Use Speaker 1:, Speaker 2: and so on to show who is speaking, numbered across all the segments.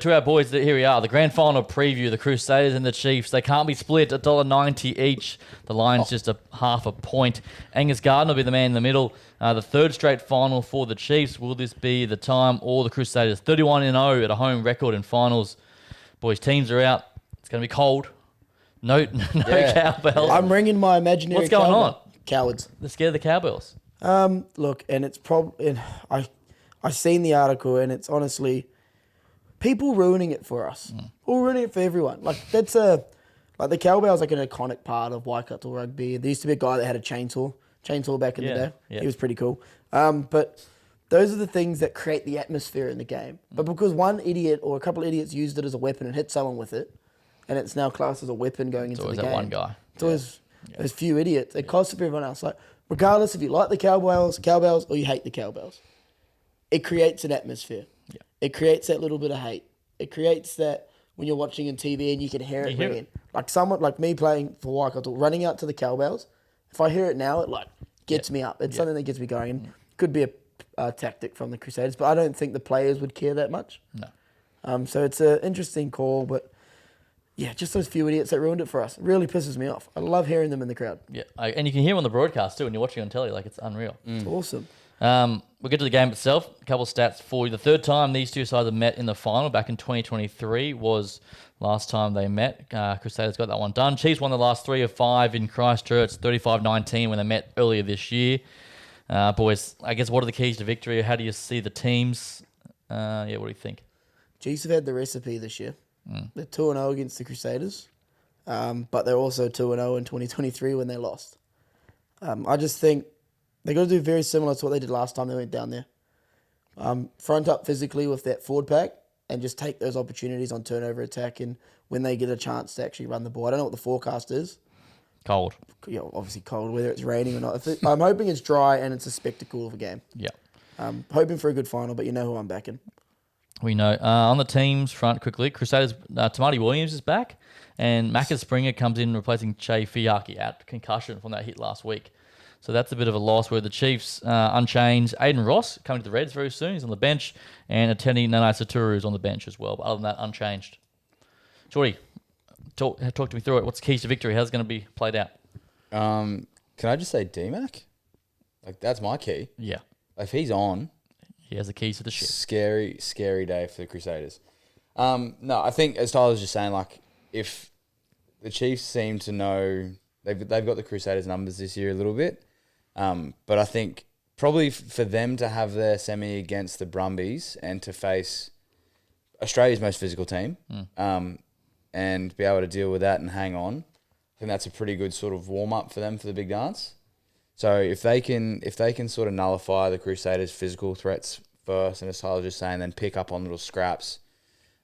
Speaker 1: to our boys. Here we are. The grand final preview. The Crusaders and the Chiefs. They can't be split. $1.90 each. The line's just a half a point. Angus Gardner will be the man in the middle. The third straight final for the Chiefs. Will this be the time or the Crusaders? 31-0 at a home record in finals. Boys, teams are out. It's going to be cold. No cowbells.
Speaker 2: I'm ringing my imaginary.
Speaker 1: What's going on?
Speaker 2: Cowards.
Speaker 1: They're scared of the cowbells.
Speaker 2: Look, and it's probably I seen the article, and it's honestly people ruining it for us. Or ruining it for everyone. Like that's like the cowbell's like an iconic part of Waikato rugby. There used to be a guy that had a chainsaw back in the day.
Speaker 1: Yeah.
Speaker 2: He was pretty cool. But those are the things that create the atmosphere in the game. But because one idiot or a couple of idiots used it as a weapon and hit someone with it, and it's now classed as a weapon going into the game.
Speaker 1: It's always that one guy.
Speaker 2: It's always those few idiots. It costs for everyone else. Like regardless if you like the cowbells, or you hate the cowbells, it creates an atmosphere.
Speaker 1: Yeah.
Speaker 2: It creates that little bit of hate. It creates that when you're watching on TV and you can hear it ringing. Like someone like me playing for Waikato, running out to the cowbells. If I hear it now, it like gets me up. It's something that gets me going. And could be a tactic from the Crusaders, but I don't think the players would care that much.
Speaker 1: No.
Speaker 2: So it's an interesting call, but yeah, just those few idiots that ruined it for us. It really pisses me off. I love hearing them in the crowd.
Speaker 1: Yeah, and you can hear them on the broadcast too when you're watching on telly. Like it's unreal.
Speaker 2: It's awesome.
Speaker 1: We'll get to the game itself. A couple of stats for you. The third time these two sides have met in the final back in 2023 was last time they met. Crusaders got that one done. Chiefs won the last 3 of 5 in Christchurch, 35-19 when they met earlier this year. Boys, I guess what are the keys to victory? How do you see the teams? What do you think?
Speaker 2: Chiefs have had the recipe this year. They're 2-0 against the Crusaders, but they're also 2-0 in 2023 when they lost. I just think they're going to do very similar to what they did last time they went down there. Front up physically with that forward pack and just take those opportunities on turnover attack and when they get a chance to actually run the ball. I don't know what the forecast is.
Speaker 1: Cold.
Speaker 2: Obviously cold, whether it's raining or not. I'm hoping it's dry and it's a spectacle of a game.
Speaker 1: Yeah.
Speaker 2: Hoping for a good final, but you know who I'm backing.
Speaker 1: We know. On the teams front, quickly, Crusaders, Tamati Williams is back, and Macca Springer comes in replacing Che Fiaki out concussion from that hit last week. So that's a bit of a loss, where the Chiefs, unchanged. Aiden Ross coming to the Reds very soon. He's on the bench, and Ateni Nanai Saturu is on the bench as well. But other than that, unchanged. Jordy, talk to me through it. What's the keys to victory? How's it going to be played out?
Speaker 3: Can I just say DMAC? Like, that's my key.
Speaker 1: Yeah.
Speaker 3: If he's on...
Speaker 1: He has the keys to the ship.
Speaker 3: Scary day for the Crusaders. No, I think, as Tyler was just saying, like, if the Chiefs seem to know... They've got the Crusaders' numbers this year a little bit. But I think probably for them to have their semi against the Brumbies and to face Australia's most physical team and be able to deal with that and hang on, I think that's a pretty good sort of warm-up for them for the big dance. So if they can sort of nullify the Crusaders' physical threats first, and as Tyler was just saying, then pick up on little scraps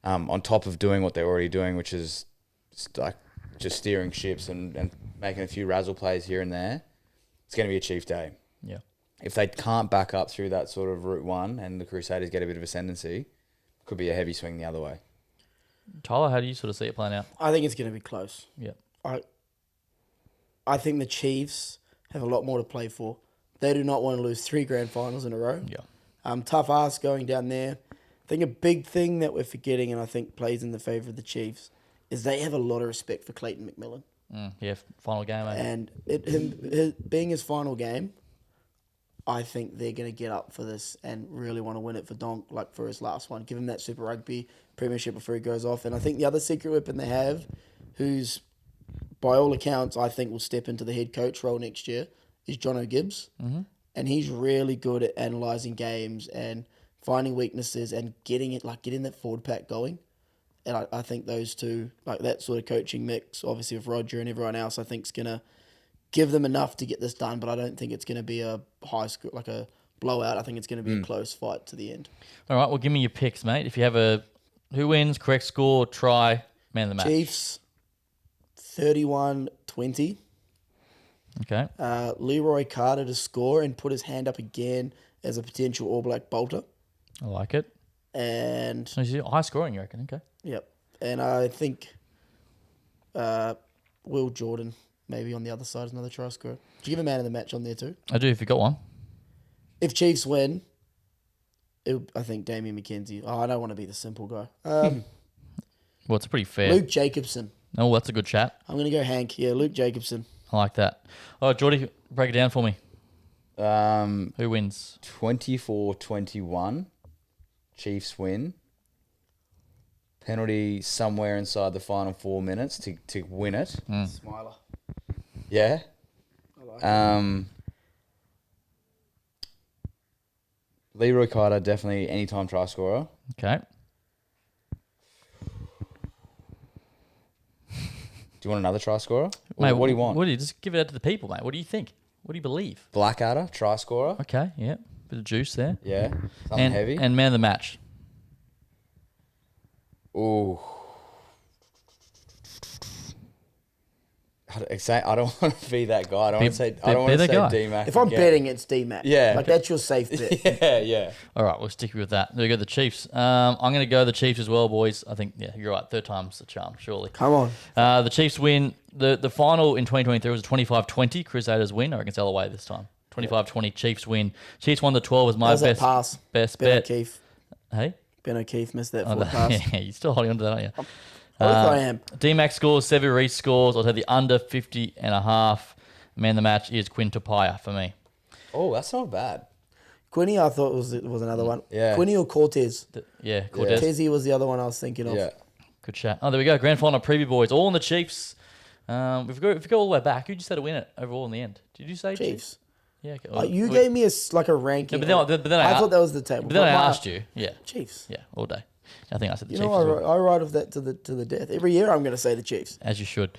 Speaker 3: on top of doing what they're already doing, which is like just steering ships and making a few razzle plays here and there, it's going to be a Chief day.
Speaker 1: Yeah.
Speaker 3: If they can't back up through that sort of route one and the Crusaders get a bit of ascendancy, could be a heavy swing the other way.
Speaker 1: Tyler, how do you sort of see it playing out?
Speaker 2: I think it's going to be close.
Speaker 1: Yeah.
Speaker 2: I think the Chiefs have a lot more to play for. They do not want to lose 3 grand finals in a row.
Speaker 1: Yeah.
Speaker 2: Tough ask going down there. I think a big thing that we're forgetting, and I think plays in the favour of the Chiefs, is they have a lot of respect for Clayton McMillan.
Speaker 1: Final game, eh?
Speaker 2: And him being his final game, I think they're going to get up for this and really want to win it for Donk, like for his last one. Give him that Super Rugby premiership before he goes off. And I think the other secret weapon they have, who's, by all accounts, I think will step into the head coach role next year, is Jono Gibbs. Mm-hmm. And he's really good at analysing games and finding weaknesses and getting that forward pack going. And I think those two, like that sort of coaching mix, obviously with Roger and everyone else, I think is going to give them enough to get this done. But I don't think it's going to be a high score, like a blowout. I think it's going to be a close fight to the end.
Speaker 1: All right, well, give me your picks, mate. If you have who wins, correct score, try, man of the match.
Speaker 2: Chiefs, 31-20.
Speaker 1: Okay.
Speaker 2: Leroy Carter to score and put his hand up again as a potential All Black bolter.
Speaker 1: I like it.
Speaker 2: And
Speaker 1: So is high scoring, you reckon? Okay.
Speaker 2: Yep. And I think Will Jordan maybe on the other side is another try scorer. Do you give a man of the match on there too?
Speaker 1: I do, if you got one.
Speaker 2: If Chiefs win, I think Damian McKenzie. Oh, I don't want to be the simple guy.
Speaker 1: Well, it's pretty fair.
Speaker 2: Luke Jacobson.
Speaker 1: Oh, that's a good chat.
Speaker 2: I'm going to go Hank. Yeah, Luke Jacobson.
Speaker 1: I like that. Oh, Geordie, break it down for me. Who wins?
Speaker 3: 24-21. Chiefs win. Penalty somewhere inside the final 4 minutes to win it.
Speaker 2: Smiler.
Speaker 3: Yeah.
Speaker 2: I like it.
Speaker 3: Leroy Carter, definitely anytime try scorer.
Speaker 1: Okay.
Speaker 3: Do you want another try scorer?
Speaker 1: Mate,
Speaker 3: What do you want?
Speaker 1: What do you just give it out to the people, mate? What do you think? What do you believe?
Speaker 3: Blackadder, try scorer.
Speaker 1: Okay, yeah. Bit of juice there.
Speaker 3: Yeah. Something heavy.
Speaker 1: And man of the match.
Speaker 3: Ooh. I don't want to be that guy. I don't want to say D-Mac.
Speaker 2: If I'm
Speaker 3: again.
Speaker 2: betting, it's D-Mac.
Speaker 3: Yeah.
Speaker 2: Like, that's your safe bet.
Speaker 3: Yeah.
Speaker 1: All right, we'll stick with that. There we go, the Chiefs. I'm going to go the Chiefs as well, boys. I think, yeah, you're right. Third time's the charm, surely.
Speaker 2: Come on.
Speaker 1: The Chiefs win. The final in 2023 was a 25-20 Crusaders win. I reckon it's the other way this time. 25-20 Chiefs win. Chiefs won the 12 was my
Speaker 2: How's that
Speaker 1: best
Speaker 2: pass?
Speaker 1: best
Speaker 2: Ben
Speaker 1: bet.
Speaker 2: O'Keefe.
Speaker 1: Hey?
Speaker 2: Ben O'Keefe missed that
Speaker 1: Oh,
Speaker 2: forward pass.
Speaker 1: yeah, you're still holding on to that, aren't you?
Speaker 2: I am.
Speaker 1: D-Mac scores, Sevi Reece scores. I'll take the under 50.5. Man of the match is Quinn Tupaia for me.
Speaker 3: Oh, that's not bad.
Speaker 2: Quinny, I thought was another one.
Speaker 3: Yeah.
Speaker 2: Quinny or Cortez?
Speaker 1: Cortez.
Speaker 2: Tezzy was the other one I was thinking of.
Speaker 3: Yeah.
Speaker 1: Good chat. Oh, there we go. Grand final preview, boys. All in the Chiefs. If we go all the way back, who just had to win it overall in the end? Did you say
Speaker 2: Chiefs.
Speaker 1: Yeah. Okay.
Speaker 2: You gave me a ranking.
Speaker 1: Yeah, but then
Speaker 2: I thought that was the table.
Speaker 1: But then I asked you. Yeah.
Speaker 2: Chiefs.
Speaker 1: Yeah, all day. I think I said the
Speaker 2: You
Speaker 1: Chiefs
Speaker 2: know,
Speaker 1: as well.
Speaker 2: I ride with that to the death. Every year I'm going to say the Chiefs.
Speaker 1: As you should.